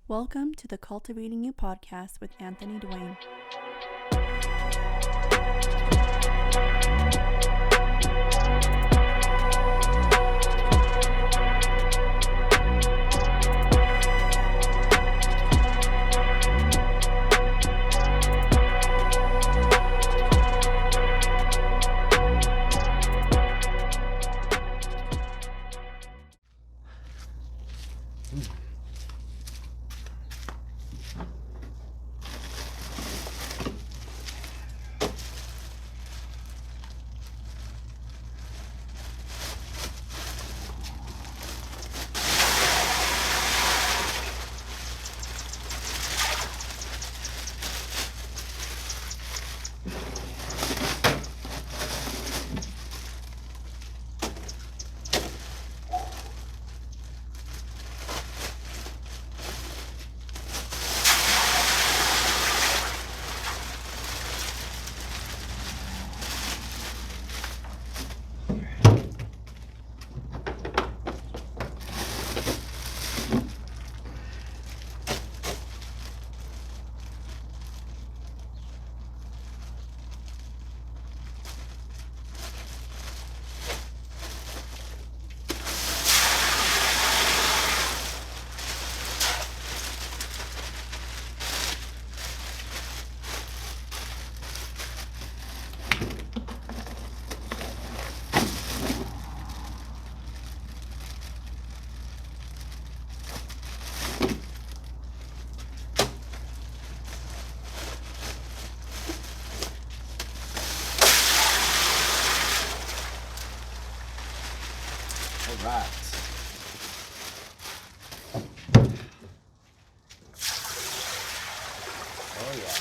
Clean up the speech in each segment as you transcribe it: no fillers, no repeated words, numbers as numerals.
Welcome to the Cultivating You podcast with Anthony Duane. Right. Oh yeah.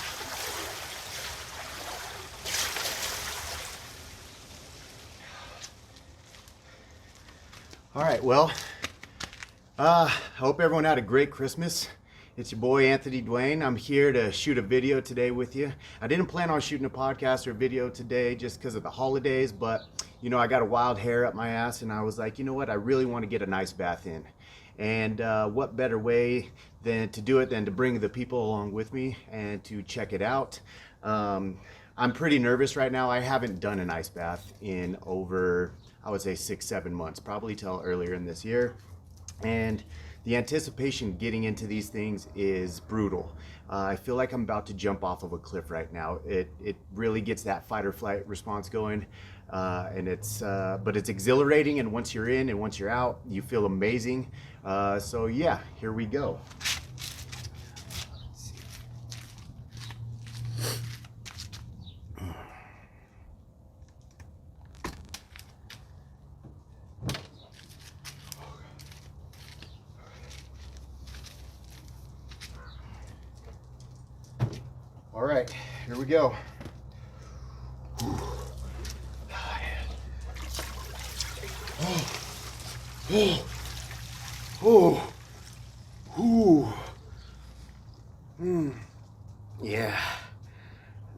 All right, well, I hope everyone had a great Christmas. It's your boy Anthony Duane. I'm here to shoot a video today with you. I didn't plan on shooting a podcast or video today just because of the holidays, but you know, I got a wild hair up my ass and I was like, you know what, I really want to get a nice bath in. And what better way than to do it than to bring the people along with me and to check it out. I'm pretty nervous right now. I haven't done an ice bath in over, I would say 6-7 months, probably till earlier in this year. And the anticipation getting into these things is brutal. I feel like I'm about to jump off of a cliff right now. It really gets that fight or flight response going, and but it's exhilarating. And once you're in and once you're out, you feel amazing. So yeah, here we go. All right, here we go. Yeah,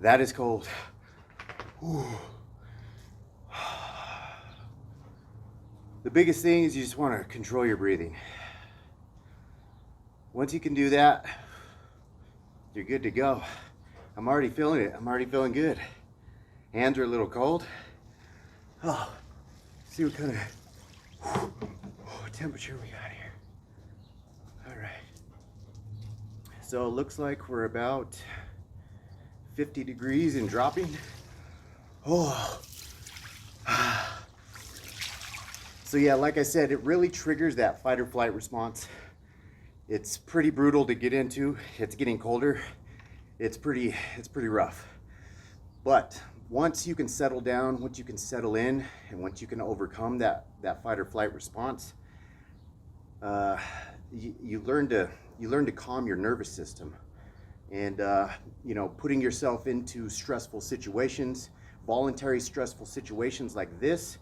that is cold. The biggest thing is you just want to control your breathing. Once you can do that, you're good to go. I'm already feeling it. I'm already feeling good. Hands are a little cold. Oh, see what kind of temperature we got here. All right. So it looks like we're about 50 degrees and dropping. Oh. So yeah, like I said, it really triggers that fight or flight response. It's pretty brutal to get into. It's getting colder. It's pretty rough. But once you can settle down, once you can settle in, and once you can overcome that fight or flight response, you learn to calm your nervous system. And you know, putting yourself into stressful situations, voluntary stressful situations like this,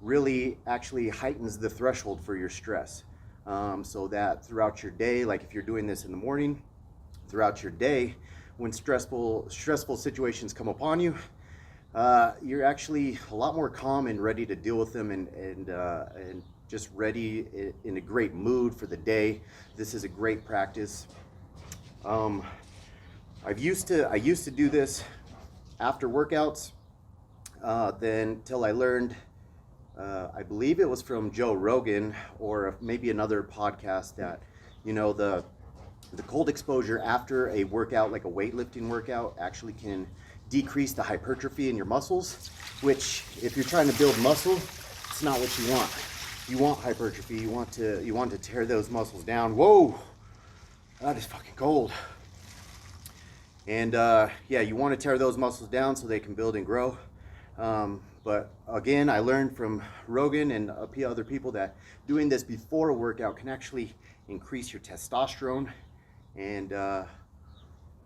really actually heightens the threshold for your stress. So that throughout your day, like if you're doing this in the morning, throughout your day, when stressful situations come upon you, you're actually a lot more calm and ready to deal with them, and just ready in a great mood for the day. This is a great practice. I used to do this after workouts, then till I learned, I believe it was from Joe Rogan or maybe another podcast, that the cold exposure after a workout, like a weightlifting workout, actually can decrease the hypertrophy in your muscles, which if you're trying to build muscle, it's not what you want. You want hypertrophy. You want to tear those muscles down. Whoa, that is fucking cold. And yeah, you want to tear those muscles down so they can build and grow. But again, I learned from Rogan and other people that doing this before a workout can actually increase your testosterone, and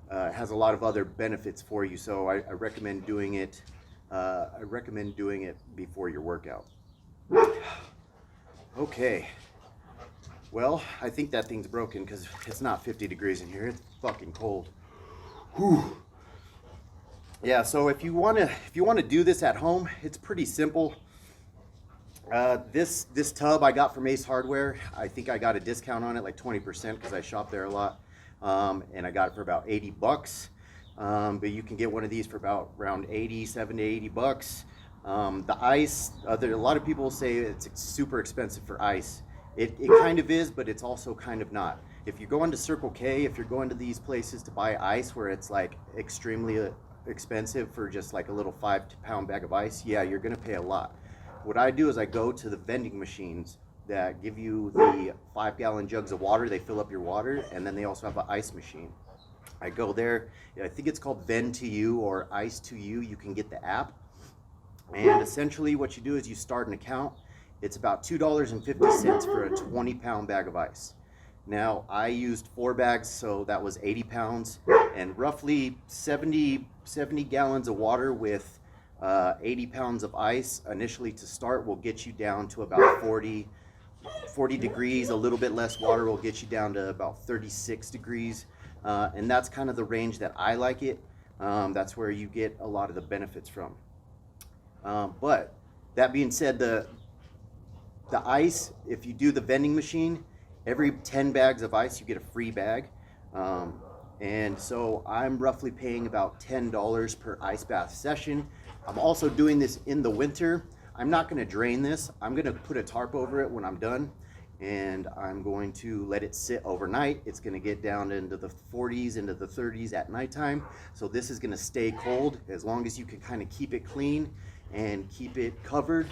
has a lot of other benefits for you. So I recommend doing it. I recommend doing it before your workout. Okay. Well, I think that thing's broken because it's not 50 degrees in here. It's fucking cold. Whew. Yeah. So if you wanna do this at home, it's pretty simple. This tub I got from Ace Hardware. I think I got a discount on it, like 20%, because I shop there a lot. And I got it for about $80. But you can get one of these for about around 70 to 80 bucks. The ice, a lot of people say it's super expensive for ice. It kind of is, but it's also kind of not. If you go into Circle K, if you're going to these places to buy ice where it's like extremely expensive for just like a little 5-pound bag of ice, yeah, you're gonna pay a lot. What I do is I go to the vending machines that give you the 5-gallon jugs of water. They fill up your water, and then they also have an ice machine. I go there. I think it's called Vend to You or Ice to You. You can get the app. And essentially what you do is you start an account. It's about $2.50 for a 20-pound bag of ice. Now, I used 4 bags, so that was 80 pounds, and roughly 70 gallons of water with 80 pounds of ice initially to start will get you down to about 40 degrees. A little bit less water will get you down to about 36 degrees. And that's kind of the range that I like it. That's where you get a lot of the benefits from. But that being said, the ice, if you do the vending machine, every 10 bags of ice, you get a free bag. And so I'm roughly paying about $10 per ice bath session. I'm also doing this in the winter. I'm not gonna drain this. I'm gonna put a tarp over it when I'm done, and I'm going to let it sit overnight. It's gonna get down into the 40s, into the 30s at nighttime. So this is gonna stay cold as long as you can kind of keep it clean and keep it covered.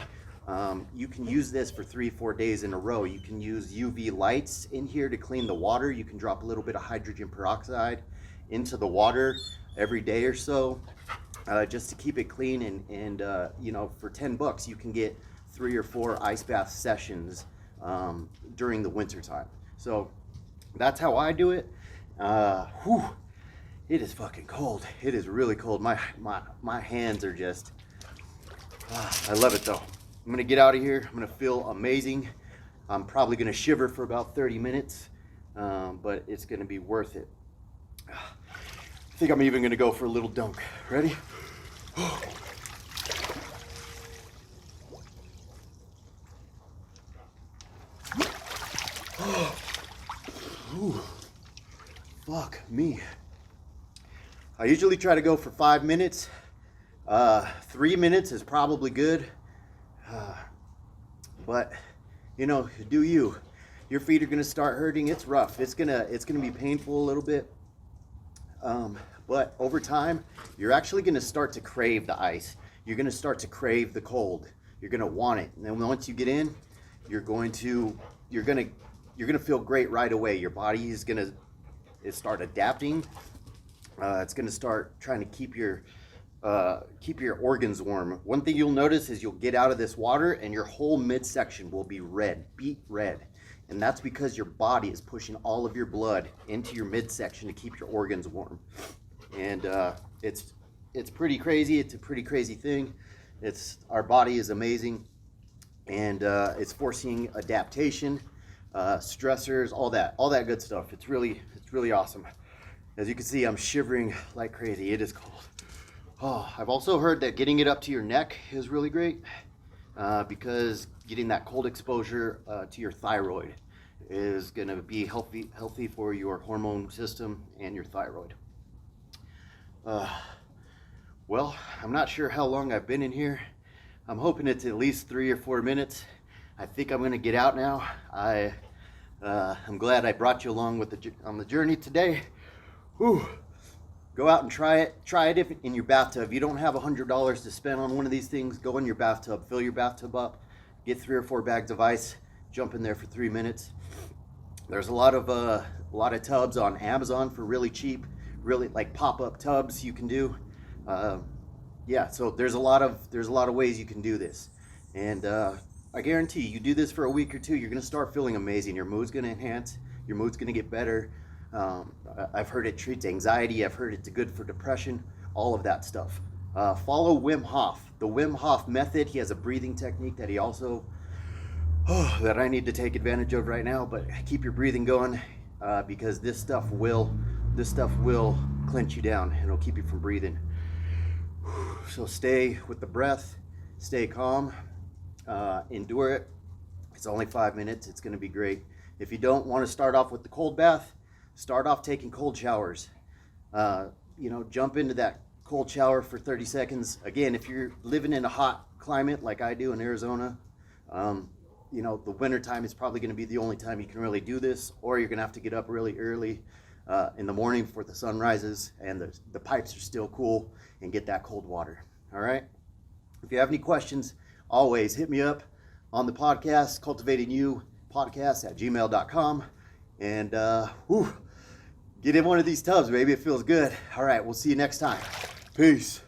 You can use this for 3-4 days in a row. You can use UV lights in here to clean the water. You can drop a little bit of hydrogen peroxide into the water every day or so, just to keep it clean. And you know, for $10 you can get 3 or 4 ice bath sessions during the winter time. So that's how I do it. It is fucking cold. It is really cold. My hands are just, I love it though. I'm gonna get out of here. I'm gonna feel amazing. I'm probably gonna shiver for about 30 minutes, but it's gonna be worth it. I think I'm even gonna go for a little dunk. Ready? Ooh, fuck me. I usually try to go for 5 minutes. 3 minutes is probably good. But you know, do you. Your feet are gonna start hurting. It's rough. It's gonna be painful a little bit. But over time, you're actually gonna start to crave the ice. You're gonna start to crave the cold. You're gonna want it. And then once you get in, you're gonna feel great right away. Your body is gonna start adapting. It's gonna start trying to keep your organs warm. One thing you'll notice is you'll get out of this water and your whole midsection will be red, beet red. And that's because your body is pushing all of your blood into your midsection to keep your organs warm. And it's pretty crazy. It's a pretty crazy thing. Our body is amazing, and it's forcing adaptation, stressors, all that good stuff. It's really awesome. As you can see, I'm shivering like crazy. It is cold. Oh, I've also heard that getting it up to your neck is really great, because getting that cold exposure to your thyroid is going to be healthy for your hormone system and your thyroid. Well, I'm not sure how long I've been in here. I'm hoping it's at least 3 or 4 minutes. I think I'm going to get out now. I'm glad I brought you along on the journey today. Whew. Go out and try it. Try it in your bathtub. If you don't have $100 to spend on one of these things, go in your bathtub, fill your bathtub up, get 3 or 4 bags of ice, jump in there for 3 minutes. There's a lot of tubs on Amazon for really cheap, really like pop-up tubs you can do. Yeah, so there's a lot of ways you can do this, and I guarantee you do this for a week or two, you're gonna start feeling amazing. Your mood's gonna enhance. Your mood's gonna get better. I've heard it treats anxiety. I've heard it's good for depression. All of that stuff. Follow Wim Hof, the Wim Hof Method. He has a breathing technique that he also that I need to take advantage of right now. But keep your breathing going because this stuff will clench you down and it'll keep you from breathing. So stay with the breath, stay calm, endure it. It's only 5 minutes. It's going to be great. If you don't want to start off with the cold bath, start off taking cold showers. Jump into that cold shower for 30 seconds. Again, if you're living in a hot climate like I do in Arizona, the winter time is probably going to be the only time you can really do this, or you're going to have to get up really early in the morning before the sun rises and the pipes are still cool, and get that cold water. All right. If you have any questions, always hit me up on the podcast, cultivatingyou podcast@gmail.com, and get in one of these tubs, baby. It feels good. All right, we'll see you next time. Peace.